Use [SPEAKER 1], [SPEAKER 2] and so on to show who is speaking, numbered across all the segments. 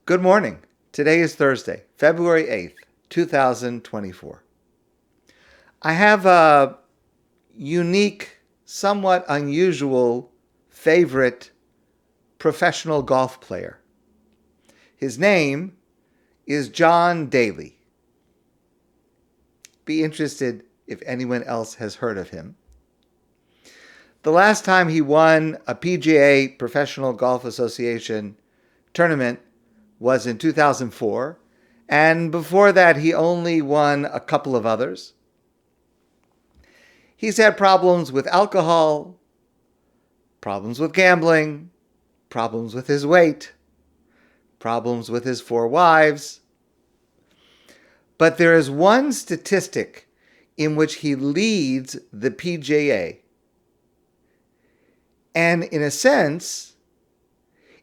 [SPEAKER 1] Good morning. Today is Thursday, February 8th, 2024. I have a unique, somewhat unusual favorite professional golf player. His name is John Daly. Be interested if anyone else has heard of him. The last time he won a PGA Professional Golf Association tournament was in 2004, and before that he only won a couple of others. He's had problems with alcohol, problems with gambling, problems with his weight, problems with his 4 wives. But there is one statistic in which he leads the PGA. And in a sense,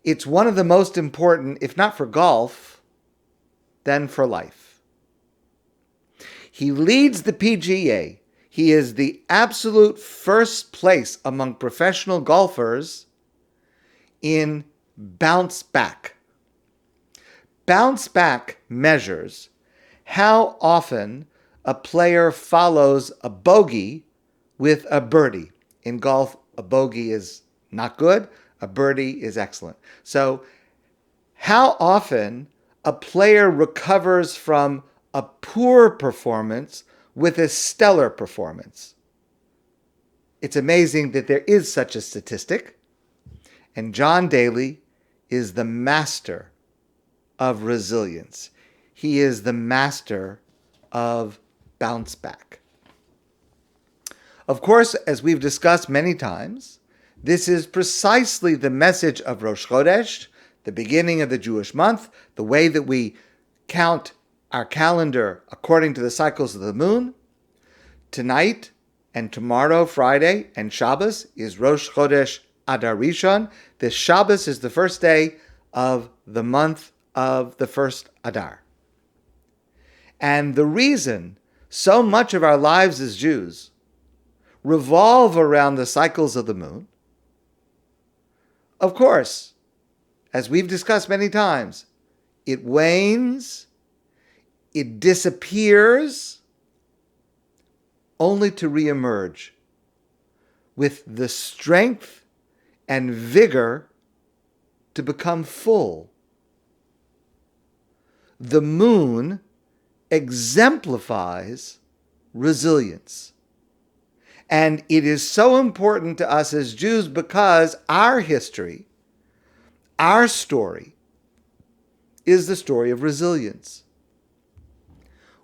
[SPEAKER 1] it's one of the most important, if not for golf, then for life. He leads the PGA. He is the absolute first place among professional golfers in bounce back. Bounce back measures how often a player follows a bogey with a birdie. In golf, a bogey is not good. A birdie is excellent. So how often a player recovers from a poor performance with a stellar performance. It's amazing that there is such a statistic. And John Daly is the master of resilience. He is the master of bounce back. Of course, as we've discussed many times, this is precisely the message of Rosh Chodesh, the beginning of the Jewish month, the way that we count our calendar according to the cycles of the moon. Tonight and tomorrow, Friday and Shabbos, is Rosh Chodesh Adar Rishon. This Shabbos is the first day of the month of the first Adar. And the reason so much of our lives as Jews revolve around the cycles of the moon, of course, as we've discussed many times, it wanes, it disappears, only to reemerge with the strength and vigor to become full. The moon exemplifies resilience. And it is so important to us as Jews because our history, our story, is the story of resilience.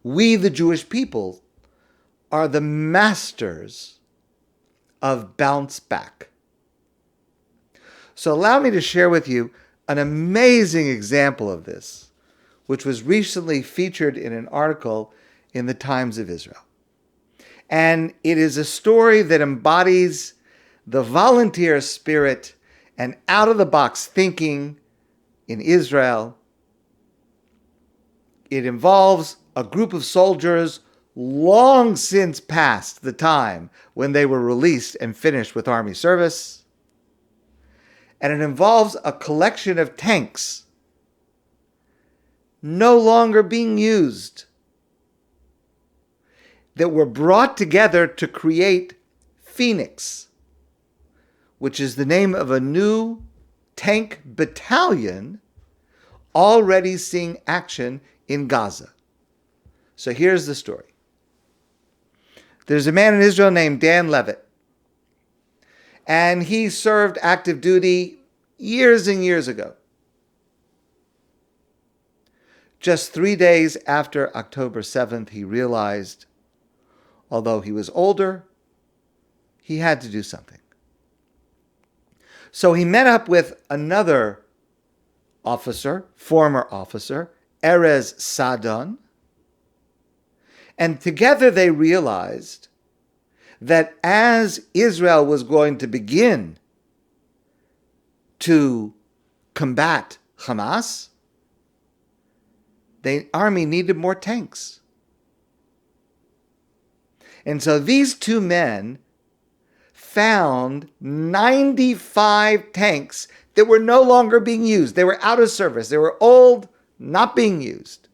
[SPEAKER 1] We, the Jewish people, are the masters of bounce back. So allow me to share with you an amazing example of this, which was recently featured in an article in the Times of Israel. And it is a story that embodies the volunteer spirit and out-of-the-box thinking in Israel. It involves a group of soldiers long since past the time when they were released and finished with army service. And it involves a collection of tanks no longer being used, that were brought together to create Phoenix, which is the name of a new tank battalion already seeing action in Gaza. So here's the story. There's a man in Israel named Dan Levitt, and he served active duty years and years ago. Just 3 days after October 7th, he realized, although he was older, he had to do something. So he met up with another officer, former officer, Erez Sadon, and together they realized that as Israel was going to begin to combat Hamas, the army needed more tanks. And so these two men found 95 tanks that were no longer being used. They were out of service. They were old, not being used.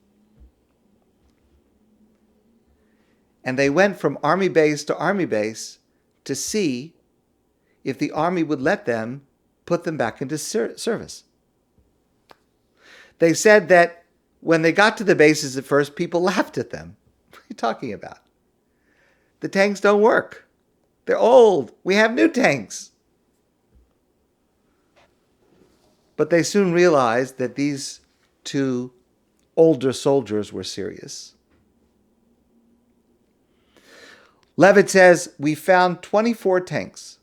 [SPEAKER 1] And they went from army base to army base to see if the army would let them put them back into service. They said that when they got to the bases at first, people laughed at them. What are you talking about? The tanks don't work. They're old. We have new tanks. But they soon realized that these two older soldiers were serious. Levitt says, we found 24 tanks.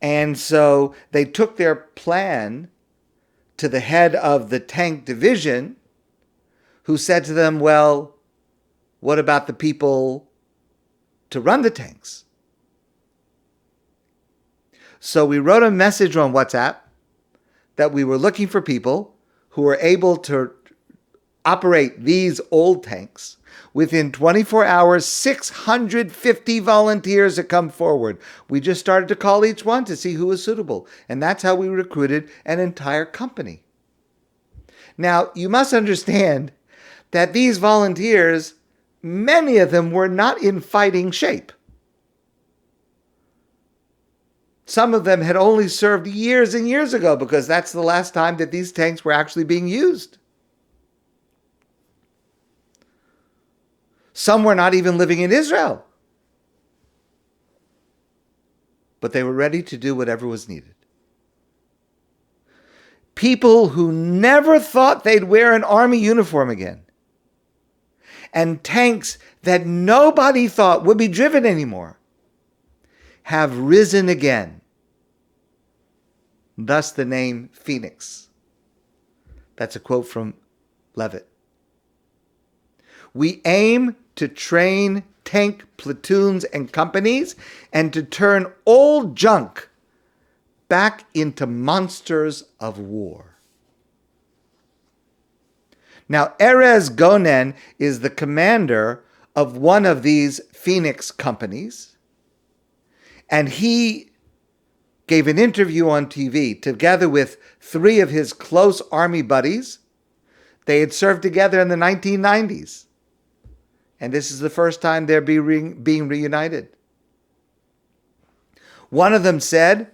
[SPEAKER 1] And so they took their plan to the head of the tank division, who said to them, well, what about the people to run the tanks? So we wrote a message on WhatsApp that we were looking for people who were able to operate these old tanks. Within 24 hours, 650 volunteers had come forward. We just started to call each one to see who was suitable. And that's how we recruited an entire company. Now, you must understand that these volunteers, many of them were not in fighting shape. Some of them had only served years and years ago because that's the last time that these tanks were actually being used. Some were not even living in Israel. But they were ready to do whatever was needed. People who never thought they'd wear an army uniform again. And tanks that nobody thought would be driven anymore have risen again. Thus the name Phoenix. That's a quote from Levitt. We aim to train tank platoons and companies and to turn old junk back into monsters of war. Now, Erez Gonen is the commander of one of these Phoenix companies, and he gave an interview on TV together with 3 of his close army buddies. They had served together in the 1990s. And this is the first time they're being reunited. One of them said,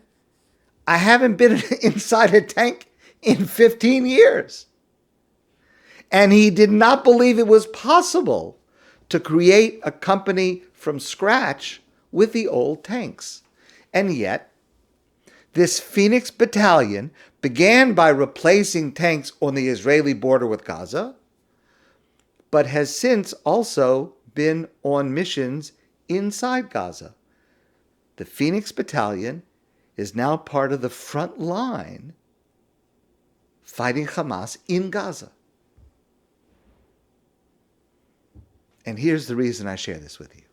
[SPEAKER 1] I haven't been inside a tank in 15 years. And he did not believe it was possible to create a company from scratch with the old tanks. And yet, this Phoenix Battalion began by replacing tanks on the Israeli border with Gaza, but has since also been on missions inside Gaza. The Phoenix Battalion is now part of the front line fighting Hamas in Gaza. And here's the reason I share this with you.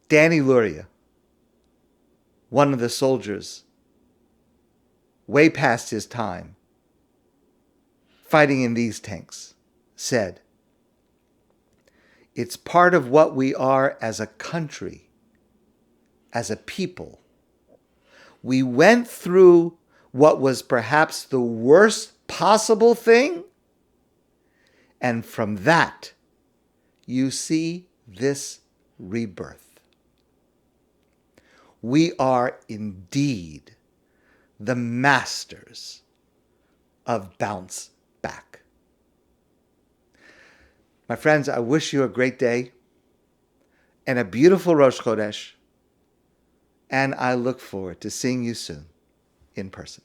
[SPEAKER 1] Danny Luria, one of the soldiers, way past his time, fighting in these tanks, said, it's part of what we are as a country, as a people. We went through what was perhaps the worst possible thing, and from that, you see this rebirth. We are indeed the masters of bounce back. My friends, I wish you a great day and a beautiful Rosh Chodesh, and I look forward to seeing you soon in person.